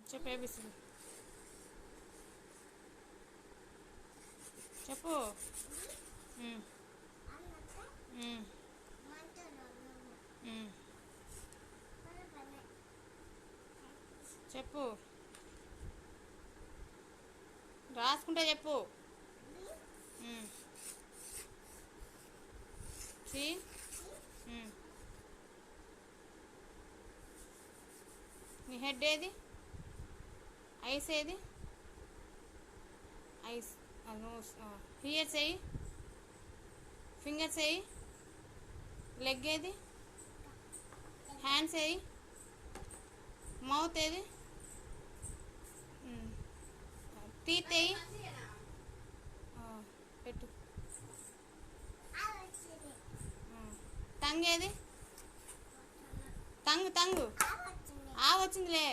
చెప్పు ఏబిసిడి చెప్పు. ఉమ్, ఉమ్, ఉమ్. చెప్పు రాసుకుంటే చెప్పు. ఉమ్, సి ఉమ్. నీ హెడ్ ఏది? ఐస్ ఏది? Eyes nose. హియర్స్ ఏయి. ఫింగర్స్ ఏయి. లెగ్ ఏది? హ్యాండ్స్ ఏయి. మౌత్ ఏది? టీత్ ఏయి. పెట్టు. టంగ్ ఏది? Tongue tongue. ఆ వచ్చిందిలే.